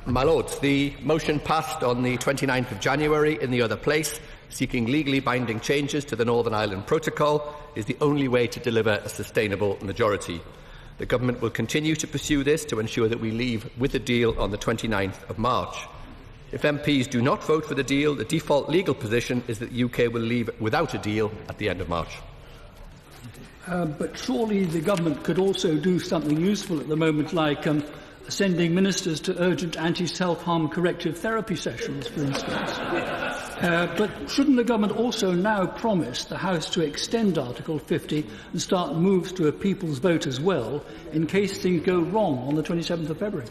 My Lords, the motion passed on the 29th of January in the other place, seeking legally binding changes to the Northern Ireland Protocol, is the only way to deliver a sustainable majority. The Government will continue to pursue this to ensure that we leave with a deal on the 29th of March. If MPs do not vote for the deal, the default legal position is that the UK will leave without a deal at the end of March. But surely the Government could also do something useful at the moment, like sending ministers to urgent anti-self-harm corrective therapy sessions, for instance. But shouldn't the Government also now promise the House to extend Article 50 and start moves to a people's vote as well, in case things go wrong on the 27th of February?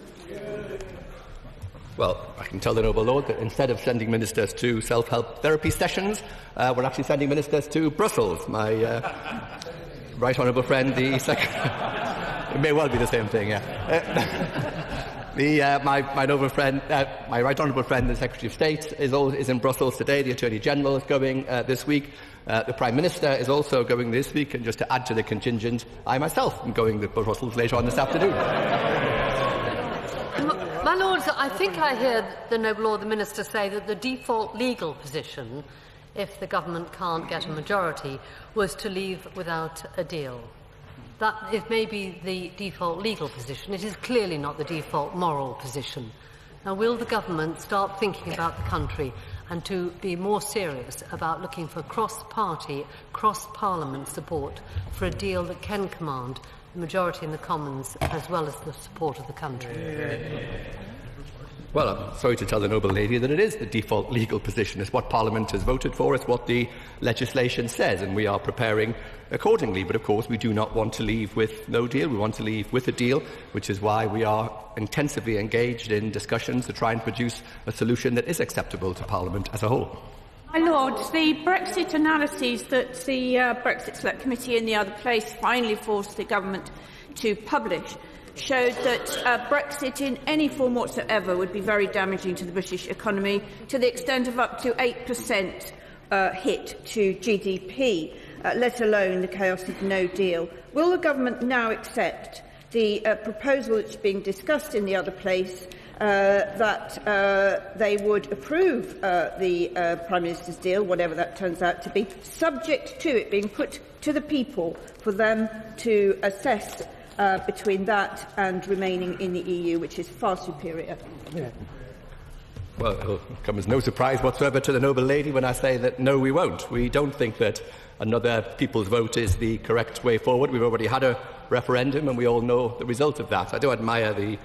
Well, I can tell the noble lord that instead of sending ministers to self-help therapy sessions, we're actually sending ministers to Brussels. My right honourable friend, the Secretary... It may well be the same thing, yeah. My noble friend, my right honourable friend, the Secretary of State, is in Brussels today. The Attorney General is going this week. The Prime Minister is also going this week. And just to add to the contingent, I myself am going to Brussels later on this afternoon. My Lords, I think I hear the noble Lord the Minister say that the default legal position, if the Government can't get a majority, was to leave without a deal. That it may be the default legal position. It is clearly not the default moral position. Now, will the Government start thinking about the country and to be more serious about looking for cross-party, cross-parliament support for a deal that can command the majority in the Commons as well as the support of the country? Well, I'm sorry to tell the noble lady that it is the default legal position. It's what Parliament has voted for. It's what the legislation says, and we are preparing accordingly. But, of course, we do not want to leave with no deal. We want to leave with a deal, which is why we are intensively engaged in discussions to try and produce a solution that is acceptable to Parliament as a whole. My Lords, the Brexit analyses that the Brexit Select Committee in the other place finally forced the Government to publish showed that Brexit in any form whatsoever would be very damaging to the British economy, to the extent of up to 8% hit to GDP, let alone the chaos of no deal. Will the Government now accept the proposal that's being discussed in the other place, that they would approve the Prime Minister's deal, whatever that turns out to be, subject to it being put to the people for them to assess between that and remaining in the EU, which is far superior? Well, it will come as no surprise whatsoever to the noble lady when I say that no, we won't. We don't think that another people's vote is the correct way forward. We've already had a referendum and we all know the result of that. I do admire the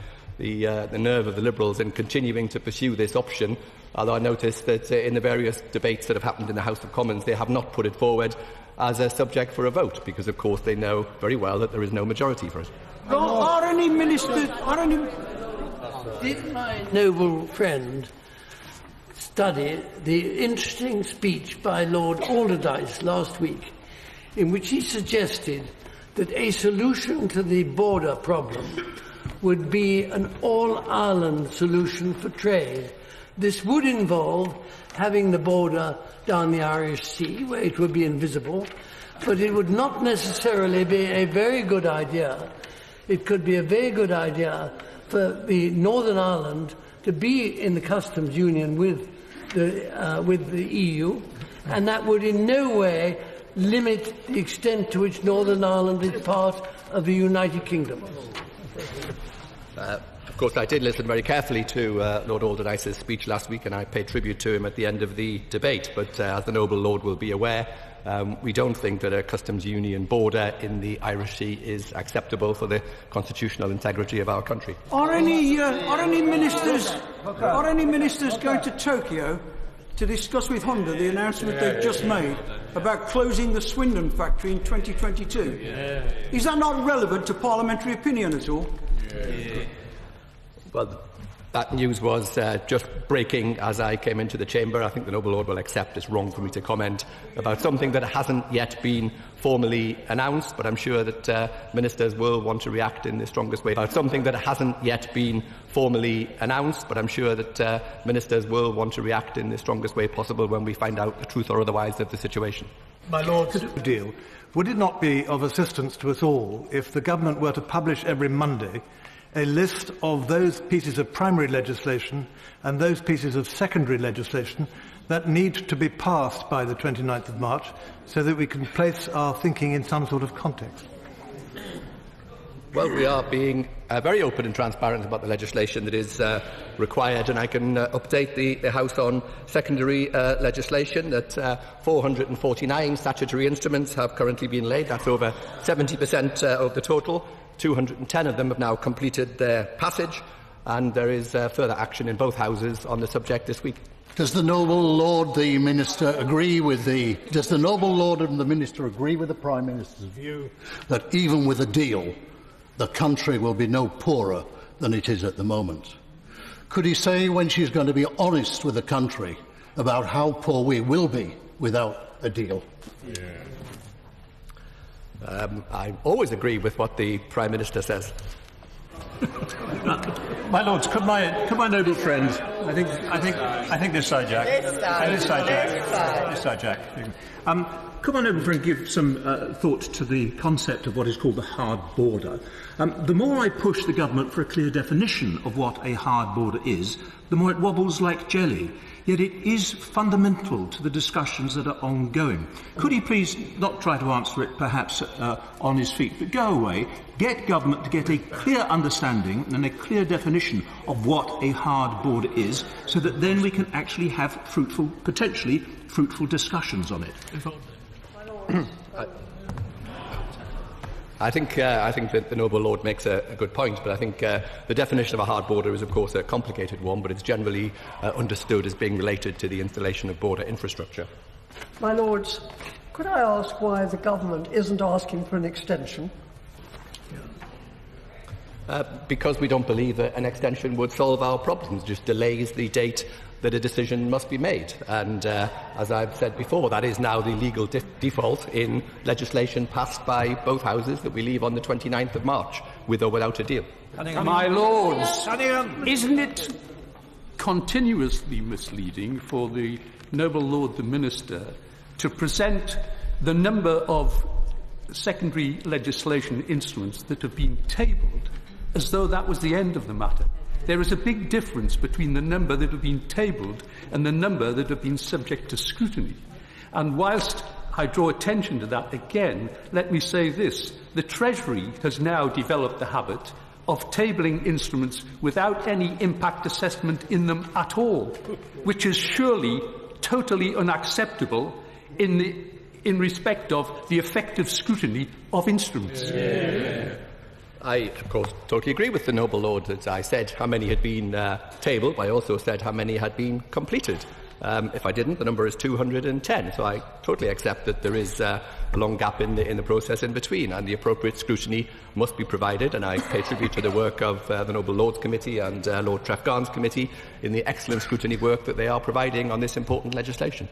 nerve of the Liberals in continuing to pursue this option, although I notice that in the various debates that have happened in the House of Commons, they have not put it forward as a subject for a vote, because, of course, they know very well that there is no majority for it. Are any ministers... Did my noble friend study the interesting speech by Lord Dykes last week, in which he suggested that a solution to the border problem would be an all-Ireland solution for trade? This would involve having the border down the Irish Sea, where it would be invisible, but it would not necessarily be a very good idea. It could be a very good idea for the Northern Ireland to be in the customs union with the EU, and that would in no way limit the extent to which Northern Ireland is part of the United Kingdom. Of course, I did listen very carefully to Lord Alderdice's speech last week, and I paid tribute to him at the end of the debate. But as the noble lord will be aware, we don't think that a customs union border in the Irish Sea is acceptable for the constitutional integrity of our country. Are any ministers going to Tokyo to discuss with Honda the announcement they've just made about closing the Swindon factory in 2022? Yeah. Is that not relevant to parliamentary opinion at all? Yeah. Well, that news was just breaking as I came into the chamber. I think the noble lord will accept it's wrong for me to comment about something that hasn't yet been formally announced, but I'm sure that ministers will want to react in the strongest way. About something that hasn't yet been formally announced, but I'm sure that ministers will want to react in the strongest way possible when we find out the truth or otherwise of the situation. My Lord, deal. Would it not be of assistance to us all if the Government were to publish every Monday a list of those pieces of primary legislation and those pieces of secondary legislation that need to be passed by the 29th of March so that we can place our thinking in some sort of context? Well, we are being very open and transparent about the legislation that is required, and I can update the House on secondary legislation that 449 statutory instruments have currently been laid. That's over 70% of the total. 210 of them have now completed their passage, and there is further action in both houses on the subject this week. Does the noble Lord the Minister agree with the Prime Minister's view that even with a deal, the country will be no poorer than it is at the moment? Could he say when she's going to be honest with the country about how poor we will be without a deal? I always agree with what the Prime Minister says. My Lords, could my noble friend, I think this side, Jack. This side, Jack. Could my noble friend give some thought to the concept of what is called the hard border? The more I push the government for a clear definition of what a hard border is, the more it wobbles like jelly. Yet it is fundamental to the discussions that are ongoing. Could he please not try to answer it perhaps on his feet, but go away, get government to get a clear understanding and a clear definition of what a hard border is, so that then we can actually have potentially fruitful discussions on it. I think that the noble Lord makes a good point, but I think the definition of a hard border is, of course, a complicated one, but it's generally understood as being related to the installation of border infrastructure. My Lords, could I ask why the government isn't asking for an extension? Because we don't believe that an extension would solve our problems, just delays the date that a decision must be made. And as I've said before, that is now the legal default in legislation passed by both houses that we leave on the 29th of March, with or without a deal. My Lords, isn't it continuously misleading for the noble Lord the Minister to present the number of secondary legislation instruments that have been tabled as though that was the end of the matter? There is a big difference between the number that have been tabled and the number that have been subject to scrutiny. And whilst I draw attention to that again, let me say this. The Treasury has now developed the habit of tabling instruments without any impact assessment in them at all, which is surely totally unacceptable in respect of the effective scrutiny of instruments. I, of course, totally agree with the noble Lord that I said how many had been tabled, but I also said how many had been completed. If I didn't, the number is 210. So I totally accept that there is a long gap in the process in between, and the appropriate scrutiny must be provided. And I pay tribute to the work of the noble Lords Committee and Lord Trefgarn's committee in the excellent scrutiny work that they are providing on this important legislation.